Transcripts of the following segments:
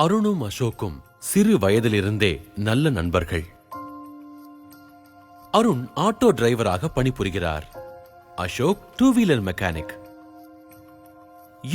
அருணும் அசோக்கும் சிறு வயதிலிருந்தே நல்ல நண்பர்கள். அருண் ஆட்டோ டிரைவராக பணிபுரிகிறார். Ashok two wheeler mechanic.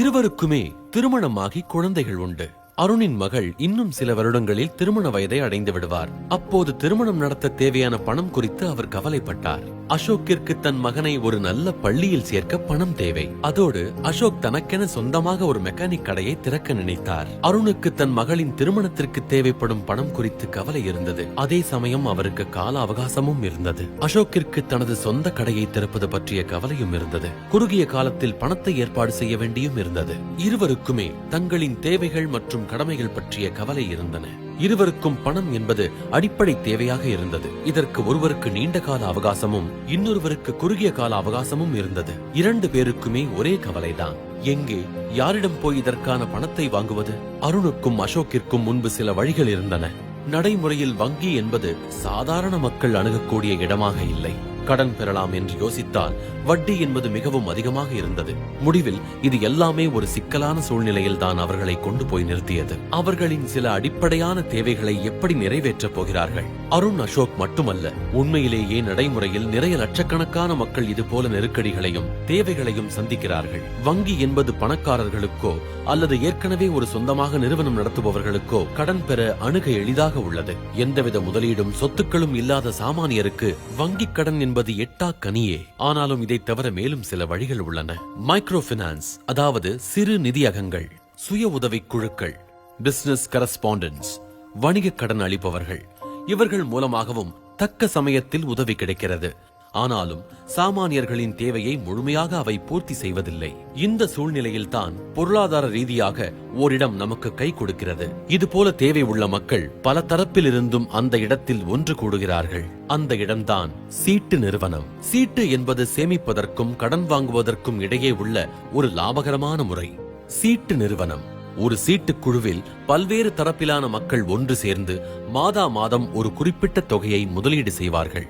இருவருக்குமே திருமணமாகி குழந்தைகள் உண்டு. அருணின் மகள் இன்னும் சில வருடங்களில் திருமண வயதை அடைந்து விடுவார். அப்போது திருமணம் நடத்த தேவையான பணம் குறித்து அவர் கவலைப்பட்டார். அசோக்கிற்கு தன் மகனை ஒரு நல்ல பள்ளியில் சேர்க்க பணம் தேவை. அதோடு அசோக் தனக்கென சொந்தமாக ஒரு மெக்கானிக் கடையை திறக்க நினைத்தார். அருணுக்கு தன் மகளின் திருமணத்திற்கு தேவைப்படும் பணம் குறித்து கவலை இருந்தது. அதே சமயம் அவருக்கு கால அவகாசமும் இருந்தது. அசோக்கிற்கு தனது சொந்த கடையை திறப்பது பற்றிய கவலையும் இருந்தது. குறுகிய காலத்தில் பணத்தை ஏற்பாடு செய்ய வேண்டியும் இருந்தது. இருவருக்குமே தங்களின் தேவைகள் மற்றும் கடமைகள் பற்றிய கவலை இருந்தன. இருவருக்கும் பணம் என்பது அடிப்படை தேவையாக இருந்தது. இதற்கு ஒருவருக்கு நீண்ட கால அவகாசமும் இன்னொருவருக்கு குறுகிய கால அவகாசமும் இருந்தது. இரண்டு பேருக்குமே ஒரே கவலைதான். எங்கே, யாரிடம் போய் இதற்கான பணத்தை வாங்குவது? அருணுக்கும் அசோக்கிற்கும் முன்பு சில வழிகள் இருந்தன. நடைமுறையில் வங்கி என்பது சாதாரண மக்கள் அணுகக்கூடிய இடமாக இல்லை. கடன் பெறலாம் என்று யோசித்தால் வட்டி என்பது மிகவும் அதிகமாக இருந்தது. முடிவில் இது எல்லாமே ஒரு சிக்கலான சூழ்நிலையில் தான் அவர்களை கொண்டு போய் நிறுத்தியது. அவர்களின் சில அடிப்படையான தேவைகளை எப்படி நிறைவேற்றப் போகிறார்கள்? அருண் அசோக் மட்டுமல்ல, உண்மையிலேயே நடைமுறையில் நிறைய லட்சக்கணக்கான மக்கள் இது போல நெருக்கடிகளையும் தேவைகளையும் சந்திக்கிறார்கள். வங்கி என்பது பணக்காரர்களுக்கோ அல்லது ஏற்கனவே ஒரு சொந்தமாக நிறுவனம் நடத்துபவர்களுக்கோ கடன் பெற அணுக எளிதாக உள்ளது. எந்தவித முதலீடும் சொத்துக்களும் இல்லாத சாமானியருக்கு வங்கி கடன் என்பது எட்டா கனியே. ஆனாலும் இதை தவிர மேலும் சில வழிகள் உள்ளன. மைக்ரோ பினான்ஸ், அதாவது சிறு நிதியகங்கள், சுய உதவி குழுக்கள், பிசினஸ் கரஸ்பாண்டன்ஸ், வணிக கடன் அளிப்பவர்கள், இவர்கள் மூலமாகவும் தக்க சமயத்தில் உதவி கிடைக்கிறது. ஆனாலும் சாமானியர்களின் தேவையை முழுமையாக அவை பூர்த்தி செய்வதில்லை. இந்த சூழ்நிலையில் தான் பொருளாதார ரீதியாக ஓரிடம் நமக்கு கை கொடுக்கிறது. இதுபோல தேவை உள்ள மக்கள் பல தரப்பிலிருந்தும் அந்த இடத்தில் ஒன்று கூடுகிறார்கள். அந்த இடம்தான் சீட்டு நிறுவனம். சீட்டு என்பது சேமிப்பதற்கும் கடன் வாங்குவதற்கும் இடையே உள்ள ஒரு லாபகரமான முறை. சீட்டு நிறுவனம் ஒரு சீட்டு குழுவில் பல்வேறு தரப்பிலான மக்கள் ஒன்று சேர்ந்து மாதா மாதம் ஒரு குறிப்பிட்ட தொகையை முதலீடு செய்வார்கள்.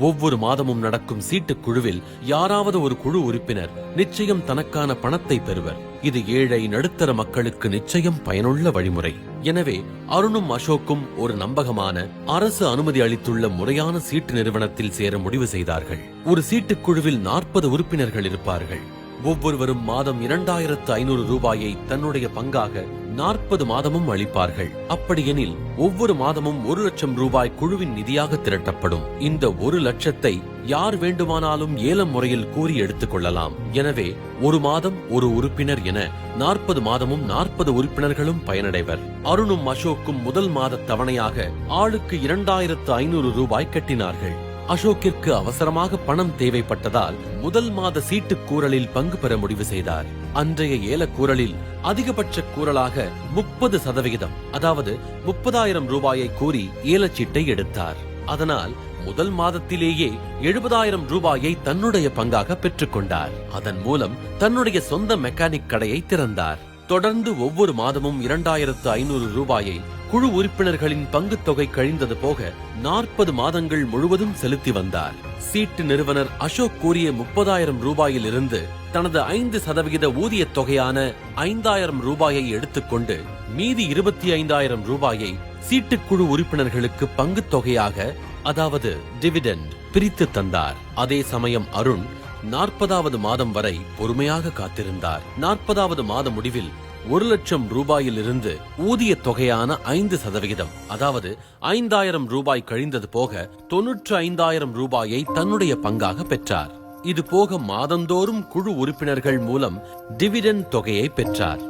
ஒவ்வொரு மாதமும் நடக்கும் சீட்டு குழுவில் யாராவது ஒரு குழு உறுப்பினர் நிச்சயம் தனக்கான பணத்தை பெறுவர். இது ஏழை நடுத்தர மக்களுக்கு நிச்சயம் பயனுள்ள வழிமுறை. எனவே அருணும் அசோக்கும் ஒரு நம்பகமான அரசு அனுமதி அளித்துள்ள முறையான சீட்டு நிறுவனத்தில் சேர முடிவு செய்தார்கள். ஒரு சீட்டு குழுவில் 40 உறுப்பினர்கள் இருப்பார்கள். ஒவ்வொருவரும் மாதம் 2500 ரூபாயை தன்னுடைய பங்காக 40 மாதமும் அளிப்பார்கள். அப்படியெனில் ஒவ்வொரு மாதமும் 1 லட்சம் ரூபாய் குழுவின் நிதியாக திரட்டப்படும். இந்த 1 லட்சத்தை யார் வேண்டுமானாலும் ஏலம் முறையில் கூறி எடுத்துக் கொள்ளலாம். எனவே ஒரு மாதம் ஒரு உறுப்பினர் என 40 மாதமும் 40 உறுப்பினர்களும் பயனடைவர். அருணும் அசோக்கும் முதல் மாத தவணையாக ஆளுக்கு 2500 ரூபாய் கட்டினார்கள். அசோக்கிற்கு அவசரமாக பணம் தேவைப்பட்டதால் முதல் மாத சீட்டு கூறலில் பங்கு பெற முடிவு செய்தார். அன்றைய ஏல கூறலில் அதிகபட்ச கூறலாக 30%, அதாவது 30,000 ரூபாயை கூறி ஏலச்சீட்டை எடுத்தார். அதனால் முதல் மாதத்திலேயே 70,000 ரூபாயை தன்னுடைய பங்காக பெற்றுக்கொண்டார். அதன் மூலம் தன்னுடைய சொந்த மெக்கானிக் கடையை திறந்தார். தொடர்ந்து ஒவ்வொரு மாதமும் 2500 ரூபாயை குழு உறுப்பினர்களின் பங்கு தொகை கழிந்தது போக 40 மாதங்கள் முழுவதும் செலுத்தி வந்தார். சீட்டு நிறுவனர் அசோக் கூறிய 30,000 ரூபாயில் இருந்து தனது 5% ஊதிய தொகையான 5,000 ரூபாயை எடுத்துக்கொண்டு மீதி 25,000 ரூபாயை சீட்டுக்குழு உறுப்பினர்களுக்கு பங்கு தொகையாக, அதாவது டிவிடெண்ட், பிரித்து தந்தார். அதே சமயம் அருண் 40வது மாதம் வரை பொறுமையாக காத்திருந்தார். 40வது மாத முடிவில் 1 லட்சம் ரூபாயில் இருந்து ஊதிய தொகையான 5%, அதாவது 5,000 ரூபாய் கழிந்தது போக 95,000 ரூபாயை தன்னுடைய பங்காக பெற்றார். இது போக மாதந்தோறும் குழு உறுப்பினர்கள் மூலம் டிவிடெண்ட் தொகையை பெற்றார்.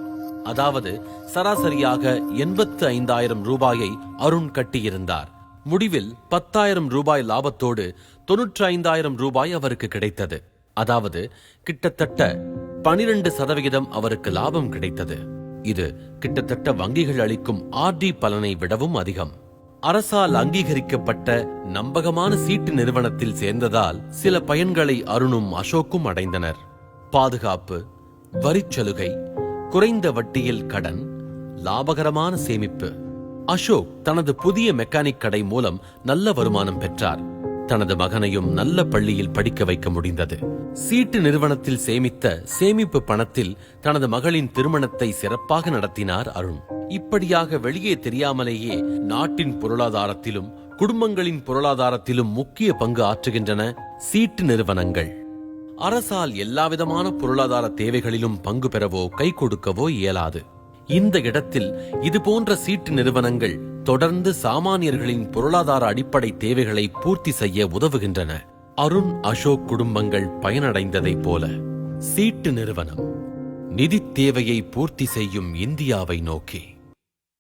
அதாவது சராசரியாக 85,000 ரூபாயை அருண் கட்டியிருந்தார். முடிவில் 10,000 ரூபாய் லாபத்தோடு 95,000 ரூபாய் அவருக்கு கிடைத்தது. அதாவது கிட்டத்தட்ட 12% அவருக்கு லாபம் கிடைத்தது. இது கிட்டத்தட்ட வங்கிகள் அளிக்கும் ஆர்டி பலனை விடவும் அதிகம். அரசால் அங்கீகரிக்கப்பட்ட நம்பகமான சீட்டு நிறுவனத்தில் சேர்ந்ததால் சில பயன்களை அருணும் அசோக்கும் அடைந்தனர். பாதுகாப்பு, வரிச்சலுகை, குறைந்த வட்டியில் கடன், லாபகரமான சேமிப்பு. அசோக் தனது புதிய மெக்கானிக் கடை மூலம் நல்ல வருமானம் பெற்றார். தனது மகனையும் நல்ல பள்ளியில் படிக்க வைக்க முடிந்தது. சீட்டு நிறுவனத்தில் சேமித்த சேமிப்பு பணத்தில் தனது மகளின் திருமணத்தை சிறப்பாக நடத்தினார் அருண். இப்படியாக வெளியே தெரியாமலேயே நாட்டின் பொருளாதாரத்திலும் குடும்பங்களின் பொருளாதாரத்திலும் முக்கிய பங்கு ஆற்றுகின்றன சீட்டு நிறுவனங்கள். அரசால் எல்லாவிதமான பொருளாதார தேவைகளிலும் பங்கு பெறவோ கை கொடுக்கவோ இயலாது. இந்த இடத்தில் இதுபோன்ற சீட்டு நிறுவனங்கள் தொடர்ந்து சாமானியர்களின் பொருளாதார அடிப்படை தேவைகளை பூர்த்தி செய்ய உதவுகின்றன. அருண் அசோக் குடும்பங்கள் பயனடைந்ததைப் போல சீட்டு நிறுவனம் நிதித் தேவையை பூர்த்தி செய்யும் இந்தியாவை நோக்கி